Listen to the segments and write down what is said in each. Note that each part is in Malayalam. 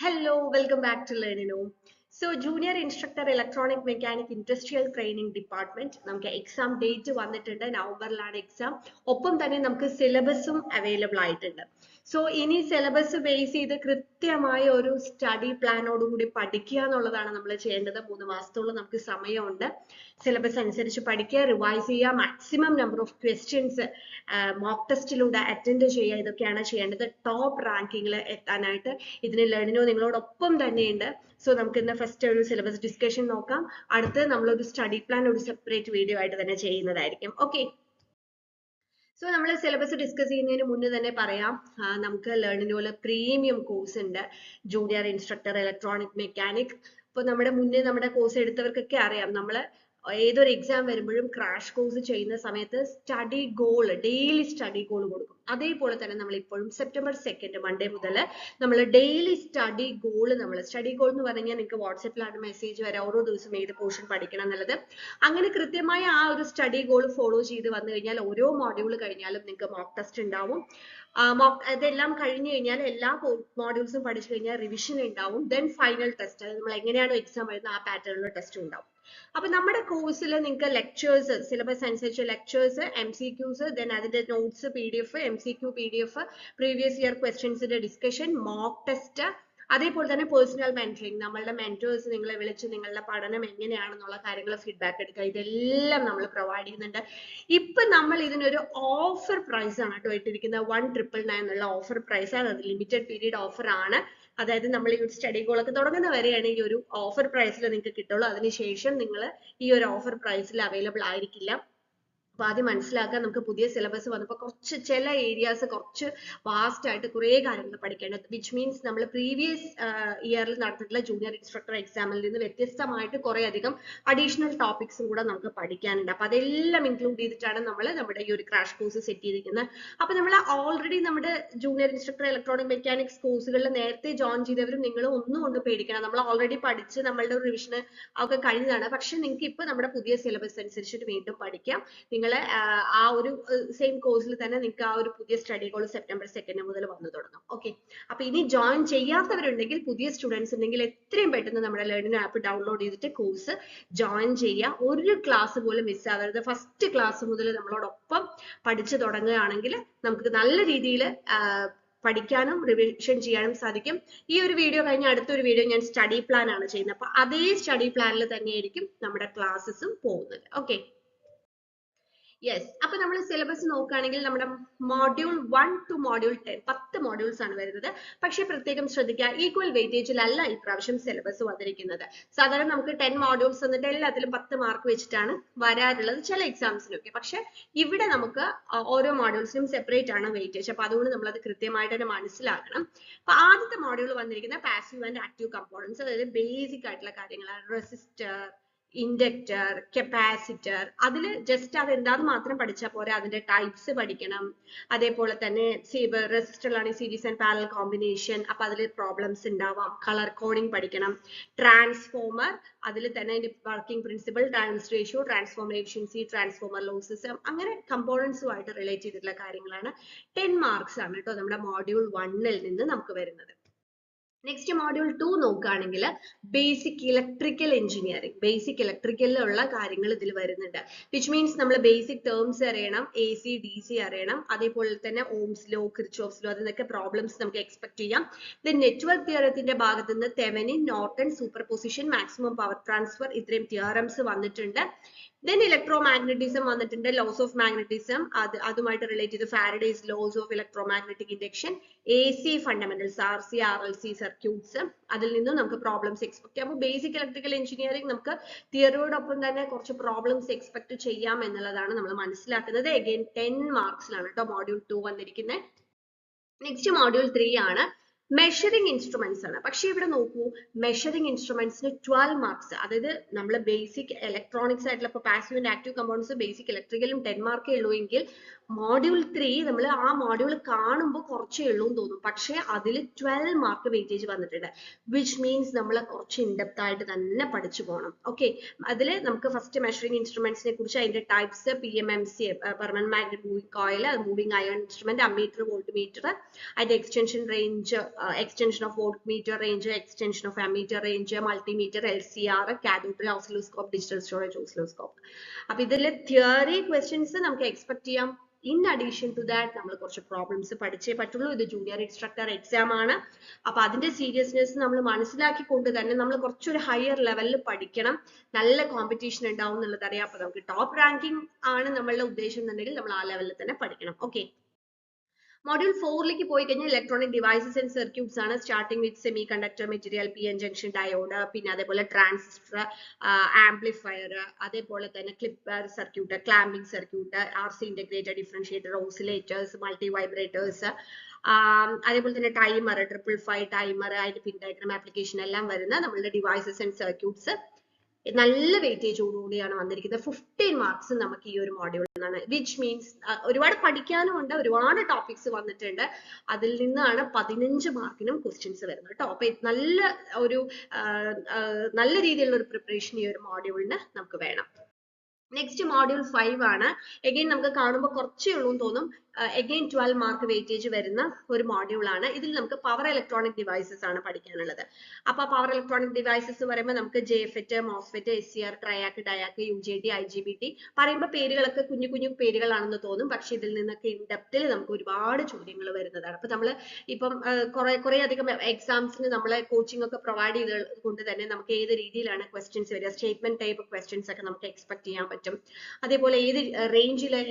Hello, welcome back to Learnino. So, Junior Instructor Electronic Mechanic Industrial Training Department. നമുക്ക് എക്സാം ഡേറ്റ് വന്നിട്ടുണ്ട്, നവംബറിലാണ് എക്സാം. ഒപ്പം തന്നെ നമുക്ക് സിലബസും അവൈലബിൾ ആയിട്ടുണ്ട്. സോ ഇനി സിലബസ് ബേസ് ചെയ്ത് കൃത്യമായ ഒരു സ്റ്റഡി പ്ലാനോടുകൂടി പഠിക്കുക എന്നുള്ളതാണ് നമ്മൾ ചെയ്യേണ്ടത്. 3 മാസത്തോളം നമുക്ക് സമയമുണ്ട്. സിലബസ് അനുസരിച്ച് പഠിക്കുക, റിവൈസ് ചെയ്യുക, maximum number of questions mock ടെസ്റ്റിലൂടെ അറ്റൻഡ് ചെയ്യുക. ഇതൊക്കെയാണ് ചെയ്യേണ്ടത്. ടോപ്പ് റാങ്കിങ്ങിൽ എത്താനായിട്ട് ഇതിന് ലേണിനോ നിങ്ങളോടൊപ്പം തന്നെയുണ്ട്. സോ നമുക്ക് ഇന്ന് ഫസ്റ്റ് ഒരു സിലബസ് ഡിസ്കഷൻ നോക്കാം. അടുത്ത് നമ്മളൊരു സ്റ്റഡി പ്ലാൻ ഒരു സെപ്പറേറ്റ് വീഡിയോ ആയിട്ട് തന്നെ ചെയ്യുന്നതായിരിക്കും. ഓക്കെ, സോ നമ്മൾ സിലബസ് ഡിസ്കസ് ചെയ്യുന്നതിന് മുന്നേ തന്നെ പറയാം, നമുക്ക് ലേണിനോയില് പ്രീമിയം കോഴ്സ് ഉണ്ട്, ജൂനിയർ ഇൻസ്ട്രക്ടർ ഇലക്ട്രോണിക് മെക്കാനിക്. അപ്പോൾ നമ്മുടെ കോഴ്സ് എടുത്തവർക്കൊക്കെ അറിയാം, നമ്മൾ ഏതൊരു എക്സാം വരുമ്പോഴും ക്രാഷ് കോഴ്സ് ചെയ്യുന്ന സമയത്ത് study goal, daily study goal കൊടുക്കും. അതേപോലെ തന്നെ നമ്മൾ ഇപ്പോഴും സെപ്റ്റംബർ 2 മൺഡേ മുതൽ നമ്മൾ ഡെയിലി സ്റ്റഡി ഗോൾ എന്ന് പറഞ്ഞാൽ നിങ്ങൾക്ക് വാട്സപ്പിലാണ് മെസ്സേജ് വരാം, ഓരോ ദിവസം ഏത് പോർഷൻ പഠിക്കണം എന്നുള്ളത്. അങ്ങനെ കൃത്യമായ ആ ഒരു സ്റ്റഡി ഗോൾ ഫോളോ ചെയ്ത് വന്നു കഴിഞ്ഞാൽ ഓരോ മോഡ്യൂൾ കഴിഞ്ഞാലും നിങ്ങൾക്ക് മോക്ക് ടെസ്റ്റ് ഉണ്ടാവും. ഇതെല്ലാം കഴിഞ്ഞു കഴിഞ്ഞാൽ എല്ലാ മോഡ്യൂൾസും പഠിച്ചു കഴിഞ്ഞാൽ റിവിഷൻ ഉണ്ടാവും. ദെൻ ഫൈനൽ ടെസ്റ്റ്, അത് നമ്മൾ എങ്ങനെയാണോ എക്സാം വരുന്നത് ആ പാറ്റേണിലുള്ള ടെസ്റ്റ് ഉണ്ടാവും. അപ്പൊ നമ്മുടെ കോഴ്സിൽ നിങ്ങൾക്ക് ലെക്ചേഴ്സ്, സിലബസ് അനുസരിച്ച് ലെക്ചേഴ്സ്, MCQs, ദെൻ അതിന്റെ notes PDF, MCQ PDF, previous year ക്വസ്റ്റ്യൻസിന്റെ ഡിസ്കഷൻ, മോക്ക് ടെസ്റ്റ്, അതേപോലെ തന്നെ പേഴ്സണൽ മെന്ററിങ്, നമ്മളുടെ മെന്റേഴ്സ് നിങ്ങളെ വിളിച്ച് നിങ്ങളുടെ പഠനം എങ്ങനെയാണെന്നുള്ള കാര്യങ്ങൾ ഫീഡ്ബാക്ക് എടുക്കുക, ഇതെല്ലാം നമ്മൾ പ്രൊവൈഡ് ചെയ്യുന്നുണ്ട്. ഇപ്പൊ നമ്മൾ ഇതിനൊരു ഓഫർ പ്രൈസ് ആണ് കേട്ടോ ഇട്ടിരിക്കുന്നത്. 1999 എന്നുള്ള ഓഫർ പ്രൈസ് ആണ്. അത് ലിമിറ്റഡ് പീരീഡ് ഓഫർ ആണ്. അതായത് നമ്മൾ ഈ ഒരു സ്റ്റഡി ഗോളൊക്കെ തുടങ്ങുന്ന വരെയാണ് ഈ ഒരു ഓഫർ പ്രൈസിൽ നിങ്ങൾക്ക് കിട്ടുള്ളൂ. അതിനുശേഷം നിങ്ങൾ ഈ ഒരു ഓഫർ പ്രൈസിൽ അവൈലബിൾ ആയിരിക്കില്ല. അപ്പൊ ആദ്യം മനസ്സിലാക്കാൻ, നമുക്ക് പുതിയ സിലബസ് വന്നപ്പോൾ കുറച്ച് ചില ഏരിയാസ് കുറച്ച് വാസ്റ്റ് ആയിട്ട് കുറേ കാര്യങ്ങൾ പഠിക്കേണ്ടത്, വിച്ച് മീൻസ് നമ്മൾ പ്രീവിയസ് ഇയറിൽ നടത്തിയിട്ടുള്ള ജൂനിയർ ഇൻസ്ട്രക്ടർ എക്സാമിൽ നിന്ന് വ്യത്യസ്തമായിട്ട് കുറെ അധികം അഡീഷണൽ ടോപ്പിക്സും കൂടെ നമുക്ക് പഠിക്കാനുണ്ട്. അപ്പൊ അതെല്ലാം ഇൻക്ലൂഡ് ചെയ്തിട്ടാണ് നമ്മൾ നമ്മുടെ ഈ ഒരു ക്രാഷ് കോഴ്സ് സെറ്റ് ചെയ്തിരിക്കുന്നത്. അപ്പൊ നമ്മൾ ഓൾറെഡി നമ്മുടെ ജൂനിയർ ഇൻസ്ട്രക്ടർ ഇലക്ട്രോണിക് മെക്കാനിക്സ് കോഴ്സുകളിൽ നേരത്തെ ജോയിൻ ചെയ്തവരും നിങ്ങൾ ഒന്നും കൊണ്ട് പേടിക്കണം. നമ്മൾ ഓൾറെഡി പഠിച്ച് നമ്മളുടെ ഒരു റിവിഷന് ഒക്കെ കഴിഞ്ഞതാണ്. പക്ഷെ നിങ്ങൾക്ക് ഇപ്പൊ നമ്മുടെ പുതിയ സിലബസ് അനുസരിച്ചിട്ട് വീണ്ടും പഠിക്കാം. നിങ്ങൾ ആ ഒരു സെയിം കോഴ്സിൽ തന്നെ നിങ്ങൾക്ക് ആ ഒരു പുതിയ സ്റ്റഡി ഗോൾ സെപ്റ്റംബർ 2 മുതൽ വന്നു തുടങ്ങും. ഓക്കെ, അപ്പൊ ഇനി ജോയിൻ ചെയ്യാത്തവരുണ്ടെങ്കിൽ, പുതിയ സ്റ്റുഡൻസ് ഉണ്ടെങ്കിൽ എത്രയും പെട്ടെന്ന് നമ്മുടെ ലേണിംഗ് ആപ്പ് ഡൗൺലോഡ് ചെയ്തിട്ട് കോഴ്സ് ജോയിൻ ചെയ്യുക. ഒരു ക്ലാസ് പോലും മിസ് ആവരുത്. ഫസ്റ്റ് ക്ലാസ് മുതൽ നമ്മളോടൊപ്പം പഠിച്ചു തുടങ്ങുകയാണെങ്കിൽ നമുക്ക് നല്ല രീതിയിൽ പഠിക്കാനും റിവിഷൻ ചെയ്യാനും സാധിക്കും. ഈ ഒരു വീഡിയോ കഴിഞ്ഞ അടുത്തൊരു വീഡിയോ ഞാൻ സ്റ്റഡി പ്ലാൻ ആണ് ചെയ്യുന്നത്. അപ്പൊ അതേ സ്റ്റഡി പ്ലാനിൽ തന്നെയായിരിക്കും നമ്മുടെ ക്ലാസ്സസും പോകുന്നത്. Okay, yes. അപ്പൊ നമ്മൾ സിലബസ് നോക്കുകയാണെങ്കിൽ നമ്മുടെ മോഡ്യൂൾ 1 to മോഡ്യൂൾ 10 10 മോഡ്യൂൾസ് ആണ് വരുന്നത്. പക്ഷെ പ്രത്യേകം ശ്രദ്ധിക്കുക, ഈക്വൽ വെയിറ്റേജിലല്ല ഇപ്രാവശ്യം സിലബസ് വന്നിരിക്കുന്നത്. സാധാരണ നമുക്ക് 10 മോഡ്യൂൾസ് എന്നിട്ട് എല്ലാത്തിലും 10 മാർക്ക് വെച്ചിട്ടാണ് വരാറുള്ളത് ചില എക്സാംസിനൊക്കെ. പക്ഷെ ഇവിടെ നമുക്ക് ഓരോ മോഡ്യൂൾസിനും സെപ്പറേറ്റ് ആണ് വെയിറ്റേജ്. അപ്പൊ അതുകൊണ്ട് നമ്മൾ അത് കൃത്യമായിട്ട് തന്നെ മനസ്സിലാക്കണം. അപ്പൊ ആദ്യത്തെ മോഡ്യൂൾ വന്നിരിക്കുന്ന പാസീവ് ആൻഡ് ആക്റ്റീവ് കമ്പോണൻസ്, അതായത് ബേസിക് ആയിട്ടുള്ള കാര്യങ്ങളാണ്. റെസിസ്റ്റർ, ഇൻഡക്ടർ, കപ്പാസിറ്റർ, അതിൽ ജസ്റ്റ് അത് എന്താന്ന് മാത്രം പഠിച്ചാൽ പോരെ, അതിന്റെ ടൈപ്സ് പഠിക്കണം. അതേപോലെ തന്നെ റെസിസ്റ്ററിലാണ് സീരീസ് ആൻഡ് പാരലൽ കോമ്പിനേഷൻ, അപ്പൊ അതിൽ പ്രോബ്ലംസ് ഉണ്ടാവാം. കളർ കോഡിംഗ് പഠിക്കണം. ട്രാൻസ്ഫോമർ, അതിൽ തന്നെ അതിന്റെ working principle, times ratio, transformer efficiency, transformer losses, അങ്ങനെ കമ്പോണൻസുമായിട്ട് റിലേറ്റ് ചെയ്തിട്ടുള്ള കാര്യങ്ങളാണ്. 10 മാർക്സ് ആണ് കേട്ടോ നമ്മുടെ മോഡ്യൂൾ 1 നിന്ന് നമുക്ക് വരുന്നത്. നെക്സ്റ്റ് മോഡ്യൂൾ 2 നോക്കുകയാണെങ്കിൽ ബേസിക് ഇലക്ട്രിക്കൽ എഞ്ചിനീയറിംഗ്, ബേസിക് ഇലക്ട്രിക്കലിലുള്ള കാര്യങ്ങൾ ഇതിൽ വരുന്നുണ്ട്. വിച്ച് മീൻസ് നമ്മൾ ബേസിക് ടേംസ് അറിയണം, AC DC അറിയണം, അതേപോലെ തന്നെ ഓംസ് ലോ, കിർച്ചോഫ്സ് ലോ, അതിനൊക്കെ പ്രോബ്ലംസ് നമുക്ക് എക്സ്പെക്ട് ചെയ്യാം. നെറ്റ്വർക്ക് തിയറത്തിന്റെ ഭാഗത്ത് നിന്ന് Thevenin, Norton, super position, maximum power transfer, ഇത്രയും തിയറംസ് വന്നിട്ടുണ്ട്. Then electromagnetism വന്നിട്ടുണ്ട്, ലോസ് ഓഫ് മാഗ്നറ്റിസം, അതുമായിട്ട് റിലേറ്റ് ചെയ്ത് Faraday's laws of electromagnetic induction, AC fundamentals, RC RLC circuits, അതിൽ നിന്നും നമുക്ക് പ്രോബ്ലംസ് എക്സ്പെക്ട് ചെയ്യാം. അപ്പോൾ ബേസിക് ഇലക്ട്രിക്കൽ എഞ്ചിനീയറിംഗ് നമുക്ക് തിയറിയോടൊപ്പം തന്നെ കുറച്ച് പ്രോബ്ലംസ് എക്സ്പെക്ട് ചെയ്യാം എന്നുള്ളതാണ് നമ്മൾ മനസ്സിലാക്കുന്നത്. അഗൈൻ 10 മാർക്സിലാണ് കേട്ടോ മോഡ്യൂൾ 2 വന്നിരിക്കുന്നത്. നെക്സ്റ്റ് മോഡ്യൂൾ 3 ആണ് മെഷറിംഗ് ഇൻസ്ട്രുമെന്റ്സ് ആണ്. പക്ഷെ ഇവിടെ നോക്കൂ, മെഷറിംഗ് ഇൻസ്ട്രുമെന്റ്സിന് 12 മാർക്സ്, അതായത് നമ്മൾ ബേസിക് ഇലക്ട്രോണിക്സ് ആയിട്ടുള്ള ഇപ്പൊ passive and active components basic ഇലക്ട്രിക്കലും 10 മാർക്കേ ഉള്ളൂ എങ്കിൽ മോഡ്യൂൾ 3 നമ്മൾ ആ മോഡ്യൂൾ കാണുമ്പോൾ കുറച്ചേ ഉള്ളൂ എന്ന് തോന്നും. പക്ഷെ അതിൽ 12 മാർക്ക് വെയിറ്റേജ് വന്നിട്ടുണ്ട്. വിച്ച് മീൻസ് നമ്മൾ കുറച്ച് ഇൻഡെപ്ത് ആയിട്ട് തന്നെ പഠിച്ചു പോകണം. ഓക്കെ, അതിൽ നമുക്ക് ഫസ്റ്റ് മെഷറിംഗ് ഇൻസ്ട്രുമെന്റ്സിനെ കുറിച്ച്, അതിന്റെ types, PMMC, permanent magnet moving coil, moving iron instrument, ammeter, voltmeter, അതിന്റെ extension range extension of voltmeter range, extension of ammeter range, multimeter, LCR, cathode ray oscilloscope, digital storage oscilloscope. അപ്പൊ ഇതിലെ തിയറി ക്വസ്റ്റ്യൻസ് നമുക്ക് എക്സ്പെക്ട് ചെയ്യാം. ഇൻ അഡീഷൻ ടു ദാറ്റ് നമ്മൾ കുറച്ച് പ്രോബ്ലംസ് പഠിച്ചേ പറ്റുള്ളൂ. ഇത് ജൂനിയർ ഇൻസ്ട്രക്ടർ എക്സാം ആണ്. അപ്പൊ അതിന്റെ സീരിയസ്നെസ് നമ്മൾ മനസ്സിലാക്കിക്കൊണ്ട് തന്നെ നമ്മൾ കുറച്ചൊരു ഹയർ ലെവലിൽ പഠിക്കണം. നല്ല കോമ്പറ്റീഷൻ ഉണ്ടാവും എന്നുള്ളത് അറിയാം. അപ്പൊ നമുക്ക് ടോപ്പ് റാങ്കിങ് ആണ് നമ്മളുടെ ഉദ്ദേശം എന്നുണ്ടെങ്കിൽ നമ്മൾ ആ ലെവലിൽ തന്നെ പഠിക്കണം. ഓക്കെ, Module 4 പോയി കഴിഞ്ഞാൽ ഇലക്ട്രോണിക് ഡിവൈസസ് ആൻഡ് സർക്യൂട്ട്സ് ആണ്. Starting with semiconductor material, P N junction diode, പിന്നെ അതേപോലെ ട്രാൻസിസ്റ്റർ, ആംപ്ലിഫയർ, അതേപോലെ തന്നെ clipper circuit, clamping circuit, R C integrated differentiator, oscillators, multivibrators, അതേപോലെ തന്നെ ടൈമർ, 555 ടൈമർ, അതിന്റെ പിൻ ഡയഗ്രാം ആപ്ലിക്കേഷൻ എല്ലാം വരുന്ന നമ്മളുടെ ഡിവൈസസ് ആൻഡ് സർക്യൂട്ട്സ് നല്ല വെയിറ്റേജോടുകൂടിയാണ് വന്നിരിക്കുന്നത്. 15 മാർക്സ് നമുക്ക് ഈ ഒരു മോഡ്യൂളിൽ നിന്നാണ്. വിച്ച് മീൻസ് ഒരുപാട് പഠിക്കാനുമുണ്ട്, ഒരുപാട് ടോപ്പിക്സ് വന്നിട്ടുണ്ട്. അതിൽ നിന്നാണ് 15 മാർക്കിനും ക്വസ്റ്റ്യൻസ് വരുന്നത് കേട്ടോ. അപ്പൊ നല്ല രീതിയിലുള്ള ഒരു പ്രിപ്പറേഷൻ ഈ ഒരു മോഡ്യൂളിന് നമുക്ക് വേണം. നെക്സ്റ്റ് മോഡ്യൂൾ 5 ആണ്. എഗെയിൻ നമുക്ക് കാണുമ്പോൾ കുറച്ചേ ഉള്ളൂ എന്ന് തോന്നും. എഗെയിൻ 12 മാർക്ക് വെയിറ്റേജ് വരുന്ന ഒരു മോഡ്യൂൾ ആണ്. ഇതിൽ നമുക്ക് പവർ ഇലക്ട്രോണിക് ഡിവൈസസ് ആണ് പഠിക്കാനുള്ളത്. അപ്പൊ പവർ ഇലക്ട്രോണിക് ഡിവൈസസ് എന്ന് പറയുമ്പോൾ നമുക്ക് ജെഫെറ്റ്, MOSFET, SCR, TRIAC, ഡയാക്ക്, UJT, IGBT പറയുമ്പോൾ പേരുകളൊക്കെ കുഞ്ഞു കുഞ്ഞു പേരുകളാണെന്ന് തോന്നും. പക്ഷെ ഇതിൽ നിന്നൊക്കെ ഇൻ ഡെപ്തിൽ നമുക്ക് ഒരുപാട് ചോദ്യങ്ങൾ വരുന്നതാണ്. അപ്പൊ നമ്മൾ ഇപ്പം കുറെ അധികം എക്സാംസിന് നമ്മളെ കോച്ചിങ് ഒക്കെ പ്രൊവൈഡ് ചെയ്ത് കൊണ്ട് തന്നെ നമുക്ക് ഏത് രീതിയിലാണ് ക്വസ്റ്റ്യൻസ് വരിക, സ്റ്റേറ്റ്മെന്റ് ടൈപ്പ് ക്വസ്റ്റ്യൻസ് ഒക്കെ നമുക്ക് എക്സ്പെക്ട് ചെയ്യാൻ പറ്റും. അതേപോലെ ഏത് റേഞ്ചിലെ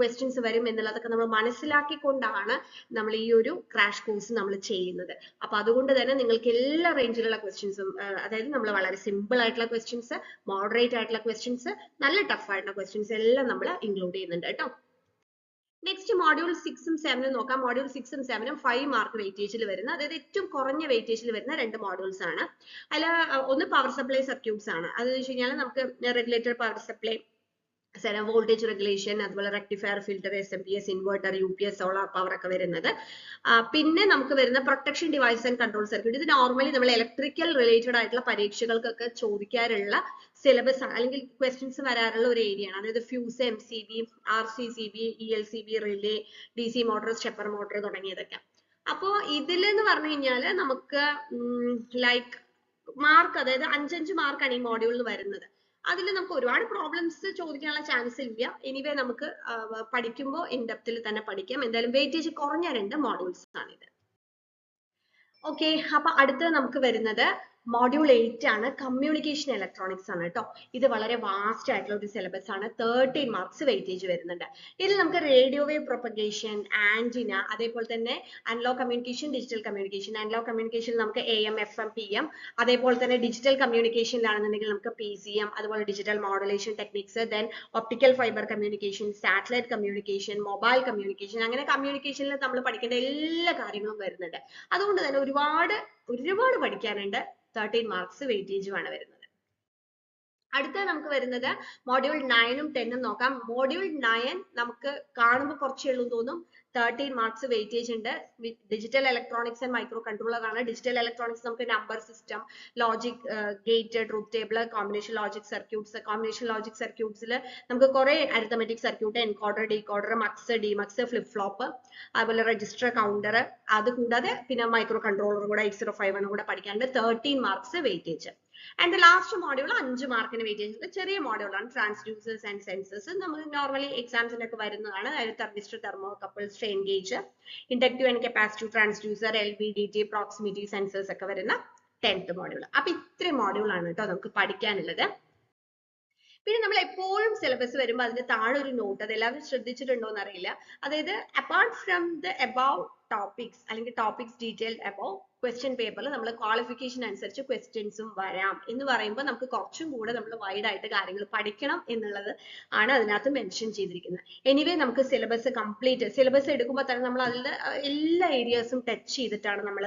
ക്വസ്റ്റ്യൻസ് വരും എന്നുള്ളതൊക്കെ നമ്മൾ മനസ്സിലാക്കിക്കൊണ്ടാണ് നമ്മൾ ഈ ഒരു ക്രാഷ് കോഴ്സ് നമ്മൾ ചെയ്യുന്നത്. അപ്പൊ അതുകൊണ്ട് തന്നെ നിങ്ങൾക്ക് എല്ലാ റേഞ്ചിലുള്ള ക്വസ്റ്റ്യൻസും, അതായത് നമ്മൾ വളരെ സിമ്പിൾ ആയിട്ടുള്ള ക്വസ്റ്റ്യൻസ്, മോഡറേറ്റ് ആയിട്ടുള്ള ക്വസ്റ്റ്യൻസ്, നല്ല ടഫ് ആയിട്ടുള്ള ക്വസ്റ്റ്യൻസ് എല്ലാം നമ്മൾ ഇൻക്ലൂഡ് ചെയ്യുന്നുണ്ട് കേട്ടോ. നെക്സ്റ്റ് മോഡ്യൂൾ 6 ഉം 7 ഉം നോക്കാം. മോഡ്യൂൾ 6 ഉം 7 ഉം 5 മാർക്ക് വെയിറ്റേജിൽ വരുന്ന, അതായത് ഏറ്റവും കുറഞ്ഞ വെയിറ്റേജിൽ വരുന്ന രണ്ട് മോഡ്യൂൾസ് ആണ്. അതിൽ ഒന്ന് പവർ സപ്ലൈ സർക്യൂട്ട്സ് ആണ്. അതെന്ന് വെച്ച് കഴിഞ്ഞാൽ നമുക്ക് regulated power supply, voltage regulation, അതുപോലെ rectifier, filter, SMPS, inverter, UPS, solar power ഒക്കെ വരുന്നത്. പിന്നെ നമുക്ക് വരുന്ന protection device and control circuit. ഇത് നോർമലി നമ്മൾ ഇലക്ട്രിക്കൽ റിലേറ്റഡ് ആയിട്ടുള്ള പരീക്ഷകൾക്കൊക്കെ ചോദിക്കാറുള്ള സിലബസ് അല്ലെങ്കിൽ ക്വസ്റ്റ്യൻസ് വരാറുള്ള ഒരു ഏരിയ ആണ്. അതായത് fuse, MCB, RCCB, ELCB, relay, DC motor, stepper motor തുടങ്ങിയതൊക്കെ. അപ്പോ ഇതിലെന്ന് പറഞ്ഞു കഴിഞ്ഞാല് നമുക്ക് ലൈക്ക് മാർക്ക്, അതായത് 5-5 മാർക്കാണ് ഈ മോഡ്യൂളിൽ വരുന്നത്. അതിൽ നമുക്ക് ഒരുപാട് പ്രോബ്ലംസ് ചോദിക്കാനുള്ള ചാൻസ് ഇല്ല. എനിവേ നമുക്ക് പഠിക്കുമ്പോൾ ഇൻ ഡെപ്തിൽ തന്നെ പഠിക്കാം. എന്തായാലും വെയിറ്റേജ് കുറഞ്ഞ രണ്ട് മോഡ്യൂൾസ് ആണിത്. ഓക്കെ, അപ്പൊ അടുത്ത നമുക്ക് വരുന്നത് മോഡ്യൂൾ 8 ആണ്. കമ്മ്യൂണിക്കേഷൻ ഇലക്ട്രോണിക്സ് ആണ് കേട്ടോ. ഇത് വളരെ വാസ്റ്റ് ആയിട്ടുള്ള ഒരു സിലബസ് ആണ്. 13 മാർക്സ് വെയിറ്റേജ് വരുന്നുണ്ട്. ഇതിൽ നമുക്ക് റേഡിയോ വേവ് പ്രൊപ്പഗേഷൻ, ആന്റിന, അതേപോലെ തന്നെ analogue communication, digital communication. Analogue communication നമുക്ക് AM, FM, PM. അതേപോലെ തന്നെ ഡിജിറ്റൽ കമ്മ്യൂണിക്കേഷനിലാണെന്നുണ്ടെങ്കിൽ നമുക്ക് PCM, അതുപോലെ digital modulation techniques, then optical fibre communication, satellite communication, mobile communication. അങ്ങനെ കമ്മ്യൂണിക്കേഷനിൽ നമ്മൾ പഠിക്കേണ്ട എല്ലാ കാര്യങ്ങളും വരുന്നുണ്ട്. അതുകൊണ്ട് തന്നെ ഒരുപാട് പഠിക്കാനുണ്ട്. 13 മാർക്സ് വെയിറ്റേജുമാണ് വരുന്നത്. അടുത്ത നമുക്ക് വരുന്നത് മോഡ്യൂൾ 9 ഉം 10 ഉം നോക്കാം. മോഡ്യൂൾ 9 നമുക്ക് കാണുമ്പോൾ കുറച്ചേ ഉള്ളൂ തോന്നും. 13 മാർക്സ് വെയിറ്റേജ് ഉണ്ട്. Digital electronics and micro controller ആണ്. ഡിജിറ്റൽ ഇലക്ട്രോണിക്സ് നമുക്ക് number system, logic gate, truth table, combination logic circuits. Combination logic സർക്യൂട്ട്സിൽ നമുക്ക് കുറെ arithmetic circuit, encoder, decoder, mux, demux, flip flop, അതുപോലെ രജിസ്റ്റർ, കൗണ്ടർ, അത് കൂടാതെ പിന്നെ മൈക്രോ കൺട്രോളർ കൂടെ 8051 കൂടെ പഠിക്കാനുണ്ട്. 13 marks weightage. And last module 5 മാർക്കിന് വെയിറ്റേജ്. ചെറിയ മോഡ്യൂളാണ്. Transducers and sensors. നമ്മൾ നോർമലി എക്സാംസിനൊക്കെ വരുന്നതാണ്. അതായത് thermistor, thermocouple, strain gauge, inductive and capacitive transducer, LVDT, proximity sensors ഒക്കെ വരുന്ന 10th മോഡ്യൂൾ. അപ്പൊ ഇത്രയും മോഡ്യൂൾ ആണ് കേട്ടോ നമുക്ക് പഠിക്കാനുള്ളത്. പിന്നെ നമ്മൾ എപ്പോഴും സിലബസ് വരുമ്പോൾ അതിന് താഴെ ഒരു നോട്ട്, അത് എല്ലാവരും ശ്രദ്ധിച്ചിട്ടുണ്ടോ എന്ന് അറിയില്ല. അതായത് apart from the above topics അല്ലെങ്കിൽ ടോപ്പിക്സ് ഡീറ്റെയിൽഡ് എബവ് ക്വസ്റ്റ്യൻ പേപ്പറിൽ നമ്മൾ ക്വാളിഫിക്കേഷൻ അനുസരിച്ച് ക്വസ്റ്റ്യൻസും വരാം എന്ന് പറയുമ്പോൾ നമുക്ക് കുറച്ചും കൂടെ നമ്മൾ വൈഡ് ആയിട്ട് കാര്യങ്ങൾ പഠിക്കണം എന്നുള്ളത് ആണ് അതിനകത്ത് മെൻഷൻ ചെയ്തിരിക്കുന്നത്. എനിവേ നമുക്ക് സിലബസ് കംപ്ലീറ്റ്, സിലബസ് എടുക്കുമ്പോൾ തന്നെ നമ്മൾ അതിൽ എല്ലാ ഏരിയാസും ടച്ച് ചെയ്തിട്ടാണ് നമ്മൾ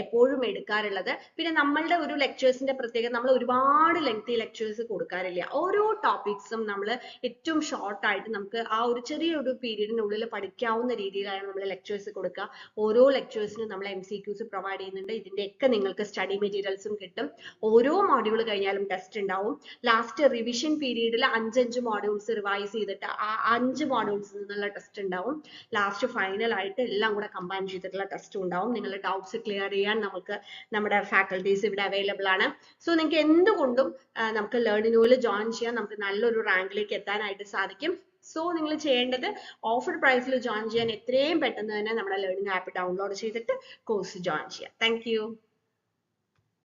എപ്പോഴും എടുക്കാറുള്ളത്. പിന്നെ നമ്മളുടെ ഒരു ലെക്ചേഴ്സിന്റെ പ്രത്യേകത, നമ്മൾ ഒരുപാട് ലെങ്തി ലെക്ചേഴ്സ് കൊടുക്കാറില്ല. ഓരോ ടോപ്പിക്സും നമ്മൾ ഏറ്റവും ഷോർട്ട് ആയിട്ട് നമുക്ക് ആ ഒരു ചെറിയൊരു പീരീഡിനുള്ളിൽ പഠിക്കാവുന്ന രീതിയിലാണ് നമ്മൾ ലെക്ചേഴ്സ് കൊടുക്കുക. ഓരോ ലെക്ചേഴ്സിനും നമ്മൾ MCQs പ്രൊവൈഡ് പ്രൊവൈഡ് ചെയ്യുന്നുണ്ട്. ഇതിന്റെയൊക്കെ നിങ്ങൾക്ക് സ്റ്റഡി മെറ്റീരിയൽസും കിട്ടും. ഓരോ മോഡ്യൂൾ കഴിഞ്ഞാലും ടെസ്റ്റ് ഉണ്ടാവും. ലാസ്റ്റ് റിവിഷൻ പീരീഡിൽ 5 മോഡ്യൂൾസ് റിവൈസ് ചെയ്തിട്ട് ആ 5 മോഡ്യൂൾസിൽ നിന്നുള്ള ടെസ്റ്റ് ഉണ്ടാവും. ലാസ്റ്റ് ഫൈനൽ ആയിട്ട് എല്ലാം കൂടെ കമ്പൈൻ ചെയ്തിട്ടുള്ള ടെസ്റ്റും ഉണ്ടാവും. നിങ്ങളുടെ ഡൗട്ട്സ് ക്ലിയർ ചെയ്യാൻ നമുക്ക് നമ്മുടെ ഫാക്കൽറ്റീസ് ഇവിടെ അവൈലബിൾ ആണ്. സോ നിങ്ങൾക്ക് എന്തുകൊണ്ടും നമുക്ക് ലേണിനോയിൽ ജോയിൻ ചെയ്യാൻ, നമുക്ക് നല്ലൊരു റാങ്കിലേക്ക് എത്താനായിട്ട് സാധിക്കും. സോ നിങ്ങൾ ചെയ്യേണ്ടത് ഓഫർ പ്രൈസിൽ ജോയിൻ ചെയ്യാൻ എത്രയും പെട്ടെന്ന് തന്നെ നമ്മുടെ ലേണിംഗ് ആപ്പ് ഡൗൺലോഡ് ചെയ്തിട്ട് കോഴ്സ് ജോയിൻ ചെയ്യാം. Thank you.